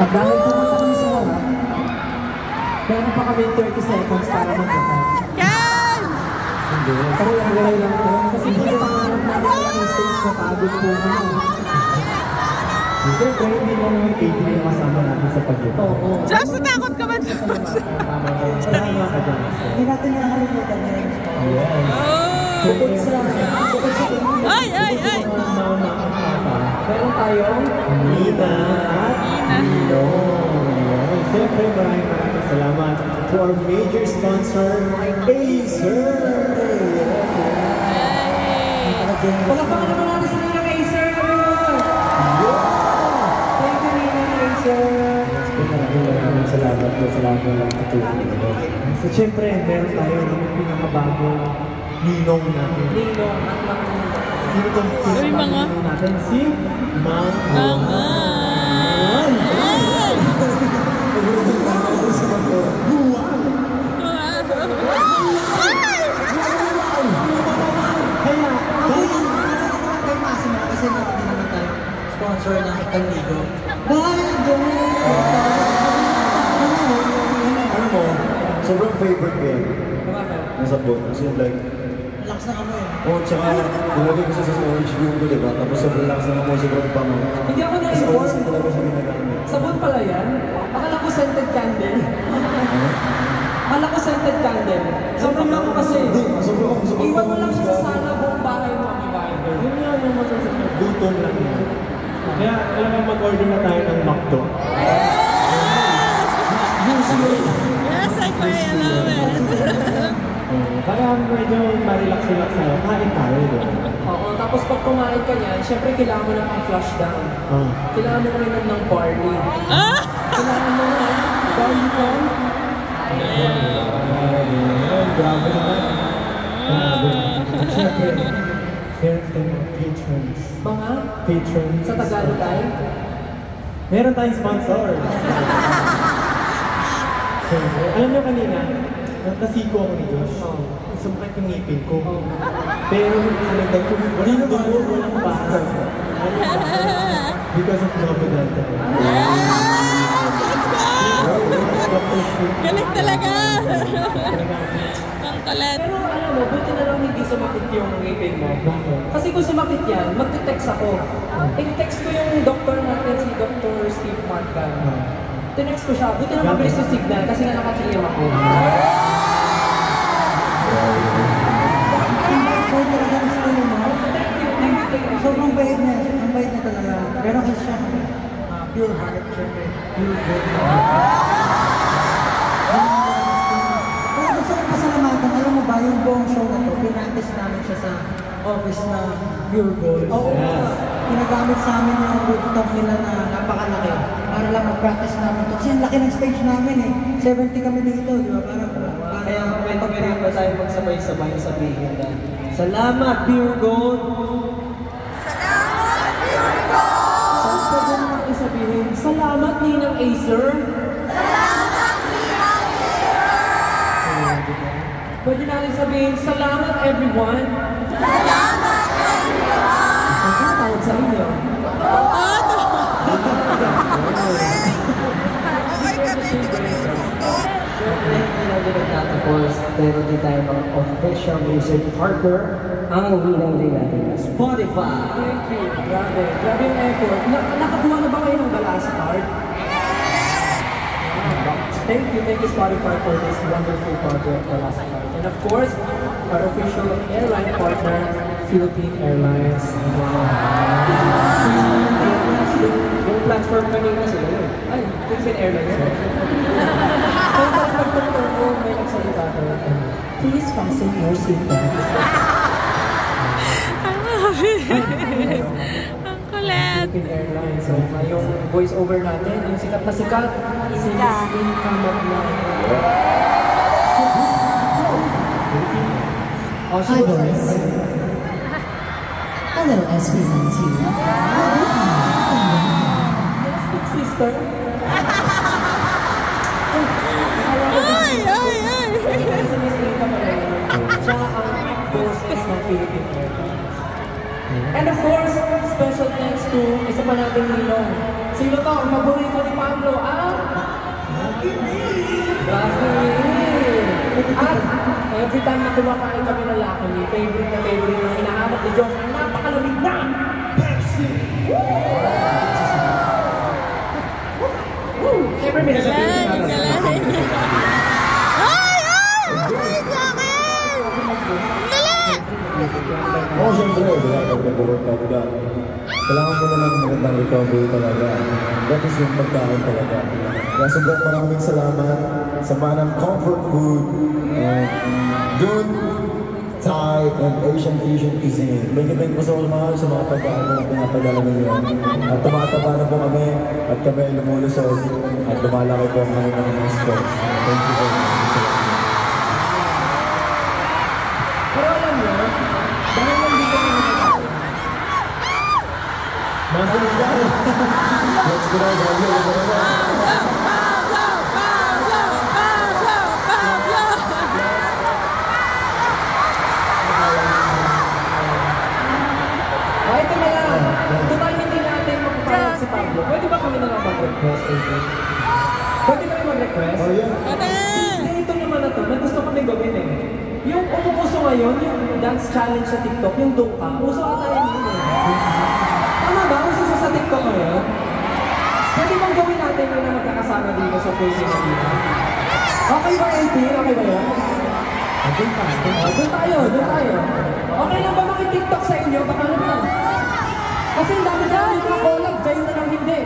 At dahil pumunta kami sa harap, meron pa kami 30 seconds para mag-attack. Yan! Hindi. Pero lang ito. Kasi hindi pa namin yung stage na pagod po naman. Siyempre, hindi mo naman KD yung kasama natin sa pag-ito. Oo. Josh, natakot ka ba, Josh? Hindi natin nakakalimutan na rin. Yes. Bukod sa... Ay! Meron tayong... Nina at Nino. Siyempre, maraming salamat to our major sponsor, Acer! Palakpakan naman natin sa Nina Acer! Thank you, Nina Acer! Maraming salamat po sa lahat ng nakatulong. So, siyempre, meron tayo ng pinakabagong ninong natin. Ninong at Manong. Sino itong pinakabagong ninong natin? Si Mang Juan! Kasi hindi naman tayo sponsor ng Kandigo. Ano mo, sobrang favorite ko yan. Nasa boat. Kasi like, Lakas na kamo eh. oh, tsaka, nilagay ko sa orange view ko, diba? Tapos sobrang lakas na kamo, sobrang pango. Hindi ako Kasi na-inform. oras talaga siya ginagamit. Sabon pala yan? Akala ko scented candle. Akala ko scented candle. Sobrang lang ko kasi. Iwan mo lang siya sa sala buong bahay mo ang ibahin. Yun nga yung masasabi. Gutom lang yan. Kaya, alam mo, mag-order na tayo ng McDo. Yes, I quite love it. Para medyo ma-relax-relax tayo, kain tayo. Oo, tapos pag kumain ka niyan, syempre kailangan mo na pang flush down. Kailangan mo na rin ng barley. Kailangan mo na barley corn. Grabe naman. Siyempre, meron tayong mga patrons. Mga? Patrons. Sa Tagalog tayo? Meron tayong sponsor. Alam niyo kanina, natasiko ako ni Josh. Sumakit yung ngipin ko. Pero nalagdag ko, walang dugo, walang basa. Because of Novodanta. Galing talaga! Ang kalat. Pero alam mo, buti na lang hindi sumakit yung ngipin mo. Kasi kung sumakit yan, magte-text ako. I-text ko yung doktor natin, si Dr. Steve Marcan. Tinext ko siya, buti na mabilis yung signal kasi nga nakakiliw ako. Sobrang bait niya, ang bait niya talaga. Pero kasi siya, pure heart, syempre, pure good. Pero gusto ko pasalamatan, alam mo ba, yung buong show na to, pinantis namin siya sa office na Pure Gold. Oo. Pinagamit sa amin yung rooftop nila na napakalaki. Para lang mag-practice namin to. Kasi ang laki ng stage namin eh. 70 kami dito, di ba? Kaya pwede ba tayo magsabay-sabay sabihin na salamat, Pure Gold! Pwede naman isabihin, salamat, Ninang Acer! Salamat, Ninang Acer! Pwede natin sabihin, salamat, everyone! Salamat, everyone! Ang tawag sa inyo. Okay kami, hindi ko na inutot. Hindi lang din nagtatapos, pero di tayo mga official music partner ang winang din natin, Spotify. Thank you. Grabe. Grabe yung effort. Nakakuha na ba kayo ng balasa card? Thank you Spotify for this wonderful project, balasa card. And of course, our official airline partner, Philippine Airlines. Yung platform kanina sila yun. Ay, Philippine Airlines. Kaya parang pagtuturo ko, may nagsalita ko. Please fasten your seatbelt. Ang kulit. Philippine Airlines. So, yung voice over natin, yung sikat na sikat, si Leslie Kamagna. Hi boys. Hello SB19. Sister. Ay! Si Miss Rita Moreno. Siya ang hostess ng Philippine Airlines. And of course, special thanks to isa pa nating ninong. Sino to? Ang paborito ni Pablo, At every time na kumakain kami ng Lucky Me, favorite na hinahanap ni Josh ang napakalamig na Pepsi! Siyempre may nasabihin Galing, na galing. Ay! Ay! Ay! Jacket! Dali! Oo, siyempre, diba? Pag nag-workout ka, kailangan mo na ng magandang recovery talaga. That is yung pagkain talaga. Kaya sobrang maraming salamat sa manang comfort food, good Thai and Asian fusion cuisine. Thank you so much sa mga pagkain na pinapadala ninyo. At tumataba na po kami at kami ay lumulusog at lumalaki po ang kami ng mga sports. Thank you so much. Pero alam nyo, dahil nandito kami nakakasal. Muscles guys! Let's go na, Ito na lang. Total hindi natin magpapayag si Pablo. Pwede ba kami na lang mag-request? Pwede kami mag-request? Oh, yeah. Ito naman na to, na gusto kami gawin eh. Yung umuuso ngayon, yung dance challenge sa TikTok, yung Dungka, uso ata yan yun eh. Tama ba? Uso sa TikTok ngayon? Pwede bang gawin natin yun na magkakasama dito sa Philippine Arena? Okay ba, LT? Okay ba yan? Doon tayo. Okay lang ba maki-TikTok sa inyo? Baka naman. Kasi ang dami sa mga collab, kayo na lang hindi.